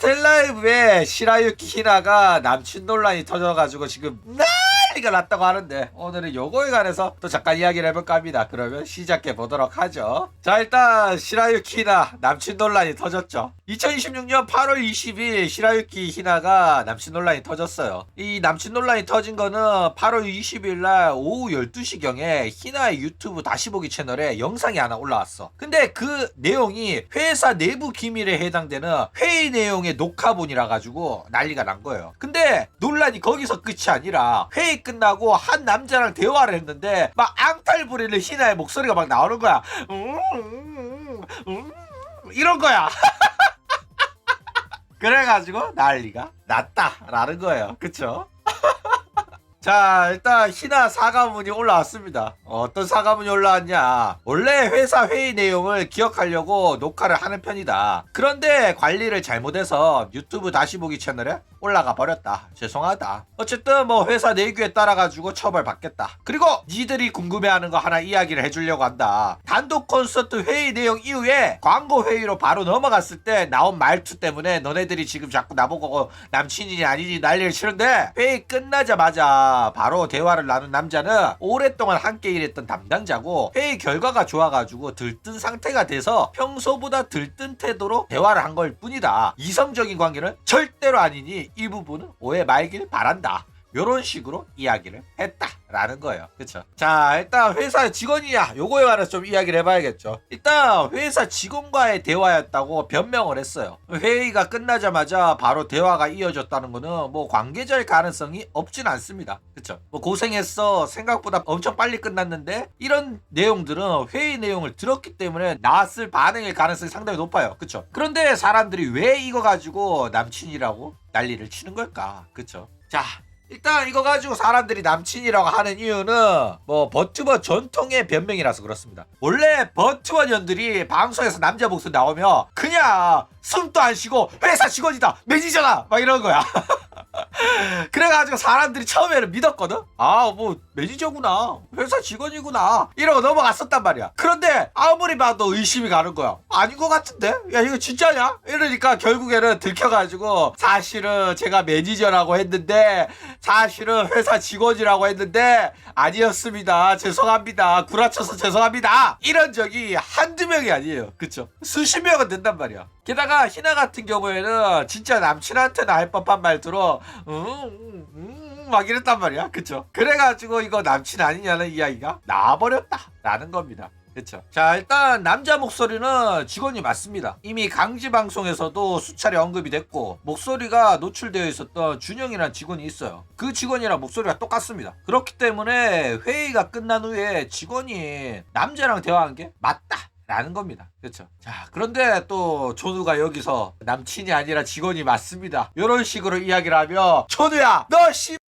스텔라이브에 시라유키 히나가 남친 논란이 터져가지고 지금 난리가 났다고 하는데 오늘은 요거에 관해서 또 잠깐 이야기를 해볼까 합니다. 그러면 시작해 보도록 하죠. 자, 일단 시라유키 히나 남친 논란이 터졌죠. 2026년 8월 20일 시라유키 히나가 남친 논란이 터졌어요. 이 남친 논란이 터진 거는 8월 20일 날 오후 12시경에 히나의 유튜브 다시 보기 채널에 영상이 하나 올라왔어. 근데 그 내용이 회사 내부 기밀에 해당되는 회의 내용의 녹화본이라 가지고 난리가 난 거예요. 근데 논란이 거기서 끝이 아니라 회의 끝나고 한 남자랑 대화를 했는데 막 앙탈 부리는 히나의 목소리가 막 나오는 거야. 이런 거야. 그래가지고 난리가 났다라는 거예요. 그쵸? 자, 일단 히나 사과문이 올라왔습니다. 어떤 사과문이 올라왔냐. 원래 회사 회의 내용을 기억하려고 녹화를 하는 편이다. 그런데 관리를 잘못해서 유튜브 다시 보기 채널에 올라가 버렸다. 죄송하다. 어쨌든 뭐 회사 내규에 따라가지고 처벌받겠다. 그리고 니들이 궁금해하는 거 하나 이야기를 해주려고 한다. 단독 콘서트 회의 내용 이후에 광고 회의로 바로 넘어갔을 때 나온 말투 때문에 너네들이 지금 자꾸 나보고 남친이니 아니니 난리를 치는데, 회의 끝나자마자 바로 대화를 나눈 남자는 오랫동안 함께 일했던 담당자고 회의 결과가 좋아가지고 들뜬 상태가 돼서 평소보다 들뜬 태도로 대화를 한 걸 뿐이다. 이성적인 관계는 절대로 아니니 이 부분은 오해 말길 바란다. 요런 식으로 이야기를 했다라는 거예요. 그쵸? 자, 일단 회사 직원이냐 요거에 관해서 좀 이야기를 해봐야겠죠. 일단 회사 직원과의 대화였다고 변명을 했어요. 회의가 끝나자마자 바로 대화가 이어졌다는 거는 뭐 관계자일 가능성이 없진 않습니다. 그쵸? 뭐 고생했어, 생각보다 엄청 빨리 끝났는데, 이런 내용들은 회의 내용을 들었기 때문에 나왔을 반응일 가능성이 상당히 높아요. 그쵸? 그런데 사람들이 왜 이거 가지고 남친이라고 난리를 치는 걸까? 그쵸? 자, 일단 이거 가지고 사람들이 남친이라고 하는 이유는 뭐 버튜버 전통의 변명이라서 그렇습니다. 원래 버튜버 년들이 방송에서 남자 목소리 나오면 그냥 숨도 안 쉬고 회사 직원이다, 매니저다 막 이런 거야. 그래가지고 사람들이 처음에는 믿었거든. 아, 뭐 매니저구나, 회사 직원이구나 이러고 넘어갔었단 말이야. 그런데 아무리 봐도 의심이 가는 거야. 아닌 것 같은데? 야, 이거 진짜냐? 이러니까 결국에는 들켜가지고 사실은 제가 매니저라고 했는데, 사실은 회사 직원이라고 했는데 아니었습니다, 죄송합니다, 구라쳐서 죄송합니다, 이런 적이 한두 명이 아니에요. 그쵸? 수십 명은 된단 말이야. 게다가 히나 같은 경우에는 진짜 남친한테는 할 법한 말투로 막 이랬단 말이야. 그쵸? 그래가지고 이거 남친 아니냐는 이야기가 나와버렸다 라는 겁니다. 그쵸? 자, 일단 남자 목소리는 직원이 맞습니다. 이미 강지 방송에서도 수차례 언급이 됐고 목소리가 노출되어 있었던 준영이라는 직원이 있어요. 그 직원이랑 목소리가 똑같습니다. 그렇기 때문에 회의가 끝난 후에 직원이 남자랑 대화한 게 맞다 라는 겁니다. 그렇죠? 자, 그런데 또 조누가 여기서 남친이 아니라 직원이 맞습니다 이런 식으로 이야기를 하면, 조누야 너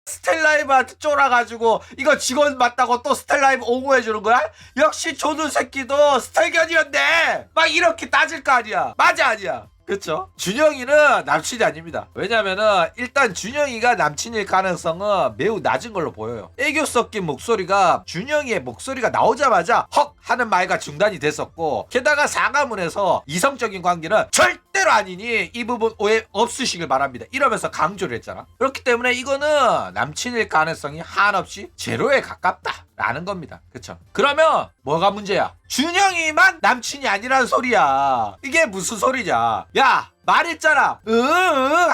스텔라이브한테 쫄아가지고 이거 직원 맞다고 또 스텔라이브 옹호해주는 거야? 역시 조누 새끼도 스텔견이었네 막 이렇게 따질 거 아니야. 맞아 아니야? 그쵸? 준영이는 남친이 아닙니다. 왜냐면은 일단 준영이가 남친일 가능성은 매우 낮은 걸로 보여요. 애교 섞인 목소리가 준영이의 목소리가 나오자마자 헉 하는 말과 중단이 됐었고, 게다가 사과문에서 이성적인 관계는 절대로 아니니 이 부분 오해 없으시길 바랍니다 이러면서 강조를 했잖아. 그렇기 때문에 이거는 남친일 가능성이 한없이 제로에 가깝다 라는 겁니다. 그쵸? 그러면 뭐가 문제야? 준영이만 남친이 아니라는 소리야. 이게 무슨 소리냐? 야, 말했잖아.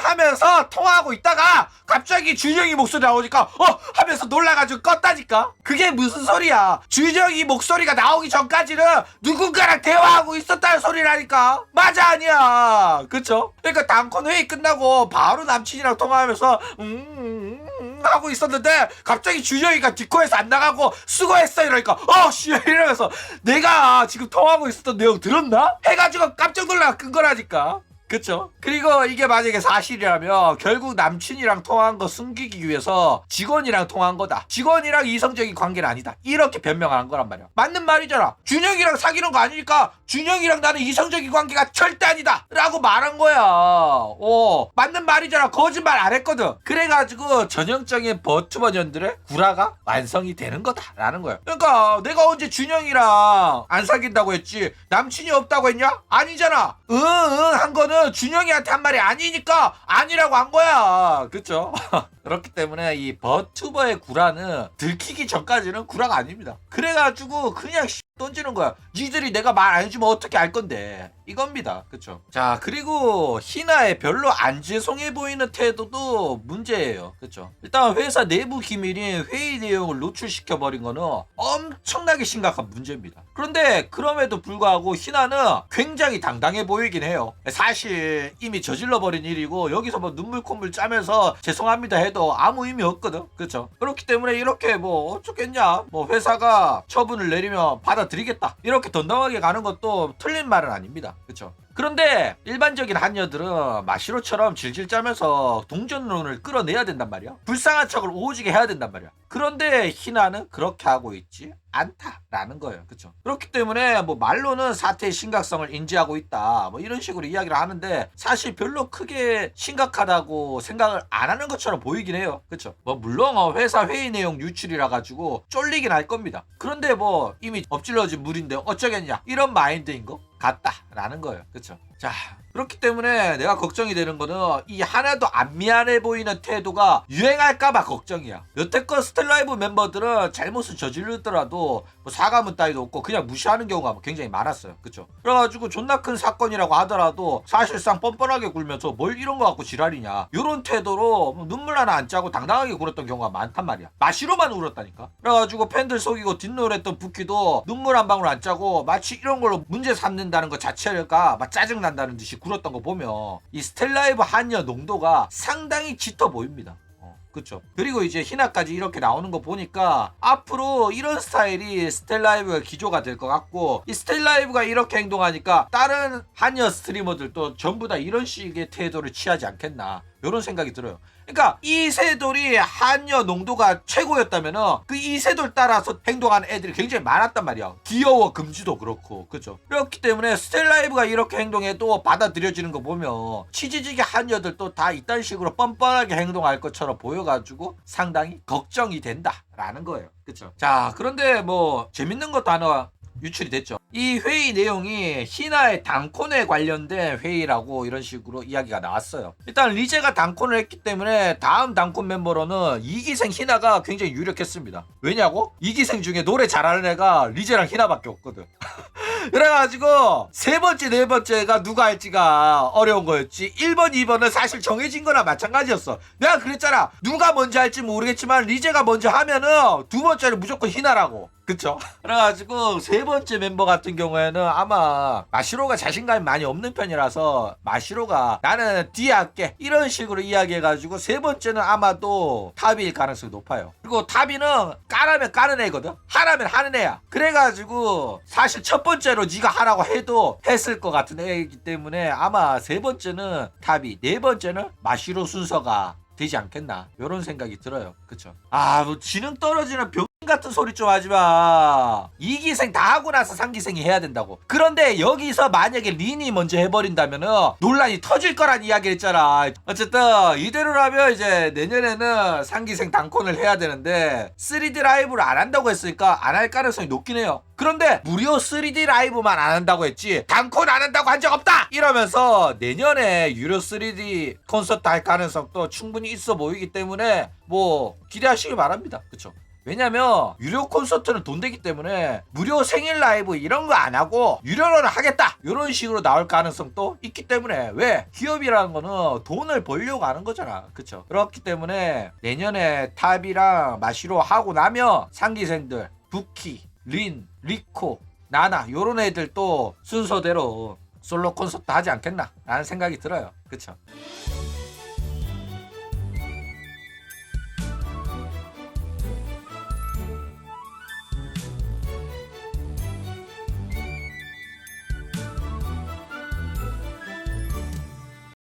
하면서 통화하고 있다가 갑자기 준영이 목소리 나오니까 하면서 놀라가지고 껐다니까. 그게 무슨 소리야? 준영이 목소리가 나오기 전까지는 누군가랑 대화하고 있었다는 소리라니까. 맞아 아니야? 그쵸? 그러니까 단콘 회의 끝나고 바로 남친이랑 통화하면서 하고 있었는데 갑자기 준영이가 디코에서 안 나가고 수고했어 이러니까 씨 이러면서 내가 지금 통화하고 있었던 내용 들었나? 해가지고 깜짝 놀라 끈 거라니까. 그쵸? 그리고 이게 만약에 사실이라면 결국 남친이랑 통화한 거 숨기기 위해서 직원이랑 통화한 거다. 직원이랑 이성적인 관계는 아니다. 이렇게 변명한 거란 말이야. 맞는 말이잖아. 준영이랑 사귀는 거 아니니까 준영이랑 나는 이성적인 관계가 절대 아니다 라고 말한 거야. 맞는 말이잖아. 거짓말 안 했거든. 그래가지고 전형적인 버튜버년들의 구라가 완성이 되는 거다 라는 거야. 그러니까 내가 언제 준영이랑 안 사귄다고 했지 남친이 없다고 했냐? 아니잖아. 한 거는 준영이한테 한 말이 아니니까 아니라고 한 거야. 그쵸? 그렇기 때문에 이 버튜버의 구라는 들키기 전까지는 구라가 아닙니다. 그래가지고 그냥 던지는 거야. 니들이 내가 말 안 해주면 어떻게 알 건데. 이겁니다. 그쵸? 자, 그리고 희나의 별로 안 죄송해 보이는 태도도 문제예요. 그쵸? 일단 회사 내부 기밀인 회의 내용을 노출시켜버린 거는 엄청나게 심각한 문제입니다. 그런데 그럼에도 불구하고 희나는 굉장히 당당해 보이긴 해요. 사실 이미 저질러버린 일이고 여기서 뭐 눈물 콧물 짜면서 죄송합니다 해도 아무 의미 없거든. 그쵸? 그렇기 때문에 이렇게 뭐 어쩌겠냐, 뭐 회사가 처분을 내리면 받아들이겠다, 이렇게 덤덤하게 가는 것도 틀린 말은 아닙니다. 그쵸? 그런데 일반적인 한여들은 마시로처럼 질질 짜면서 동전론을 끌어내야 된단 말이야. 불쌍한 척을 오지게 해야 된단 말이야. 그런데 희나는 그렇게 하고 있지 않다라는 거예요. 그쵸? 그렇기 때문에 뭐 말로는 사태의 심각성을 인지하고 있다, 뭐 이런 식으로 이야기를 하는데 사실 별로 크게 심각하다고 생각을 안 하는 것처럼 보이긴 해요. 그쵸? 뭐 물론 회사 회의 내용 유출이라 가지고 쫄리긴 할 겁니다. 그런데 뭐 이미 엎질러진 물인데 어쩌겠냐, 이런 마인드인 거 같다라는 거예요. 그쵸? 자, 그렇기 때문에 내가 걱정이 되는 거는 이 하나도 안 미안해 보이는 태도가 유행할까봐 걱정이야. 여태껏 스텔라이브 멤버들은 잘못을 저지르더라도 뭐 사과문 따위도 없고 그냥 무시하는 경우가 굉장히 많았어요. 그쵸? 그래가지고 존나 큰 사건이라고 하더라도 사실상 뻔뻔하게 굴면서 뭘 이런 거 갖고 지랄이냐, 요런 태도로 뭐 눈물 하나 안 짜고 당당하게 굴었던 경우가 많단 말이야. 마시로만 울었다니까. 그래가지고 팬들 속이고 뒷노랬던 부키도 눈물 한 방울 안 짜고 마치 이런 걸로 문제 삼는다는 것 자체가 막 짜증난다는 듯이 굴었던 거 보면 이 스텔라이브 한여 농도가 상당히 짙어 보입니다. 그쵸? 그리고 이제 희나까지 이렇게 나오는 거 보니까 앞으로 이런 스타일이 스텔라이브가 기조가 될 것 같고, 이 스텔라이브가 이렇게 행동하니까 다른 한여 스트리머들도 전부 다 이런 식의 태도를 취하지 않겠나, 이런 생각이 들어요. 그러니까 이세돌이 한여 농도가 최고였다면은 그 이세돌 따라서 행동하는 애들이 굉장히 많았단 말이야. 귀여워 금지도 그렇고. 그죠? 그렇기 때문에 스텔라이브가 이렇게 행동해도 받아들여지는 거 보면 치지직의 한여들도 다 이딴 식으로 뻔뻔하게 행동할 것처럼 보여가지고 상당히 걱정이 된다라는 거예요. 그쵸? 자, 그런데 뭐 재밌는 것도 하나 유출이 됐죠. 이 회의 내용이 희나의 단콘에 관련된 회의라고 이런 식으로 이야기가 나왔어요. 일단 리제가 단콘을 했기 때문에 다음 단콘 멤버로는 이기생 희나가 굉장히 유력했습니다. 왜냐고? 이기생 중에 노래 잘하는 애가 리제랑 희나밖에 없거든. 그래가지고 세 번째 네 번째가 누가 할지가 어려운 거였지 1번 2번은 사실 정해진 거나 마찬가지였어. 내가 그랬잖아. 누가 먼저 할지 모르겠지만 리제가 먼저 하면은 두 번째는 무조건 희나라고. 그쵸? 그래가지고 세 번째 멤버 같은 경우에는 아마 마시로가 자신감이 많이 없는 편이라서 마시로가 나는 뒤에 할게 이런 식으로 이야기해가지고 세 번째는 아마도 타비일 가능성이 높아요. 그리고 타비는 까라면 까는 애거든, 하라면 하는 애야. 그래가지고 사실 첫 번째로 네가 하라고 해도 했을 것 같은 애이기 때문에 아마 세 번째는 타비, 네 번째는 마시로 순서가 되지 않겠나, 이런 생각이 들어요. 그쵸? 뭐 지능 떨어지는 병 같은 소리 좀 하지마. 2기생 다 하고 나서 3기생이 해야 된다고. 그런데 여기서 만약에 린이 먼저 해버린다면은 논란이 터질 거란 이야기를 했잖아. 어쨌든 이대로라면 이제 내년에는 3기생 단콘을 해야 되는데 3D 라이브를 안 한다고 했으니까 안 할 가능성이 높긴 해요. 그런데 무료 3D 라이브만 안 한다고 했지 단콘 안 한다고 한 적 없다 이러면서 내년에 유료 3D 콘서트 할 가능성도 충분히 있어 보이기 때문에 뭐 기대하시기 바랍니다. 그쵸? 왜냐면 유료 콘서트는 돈 되기 때문에 무료 생일 라이브 이런 거 안 하고 유료로는 하겠다 이런 식으로 나올 가능성도 있기 때문에, 왜? 기업이라는 거는 돈을 벌려고 하는 거잖아. 그쵸? 그렇기 때문에 내년에 탑이랑 마시로 하고 나면 상기생들 부키, 린, 리코, 나나 요런 애들 또 순서대로 솔로 콘서트 하지 않겠나 라는 생각이 들어요. 그쵸?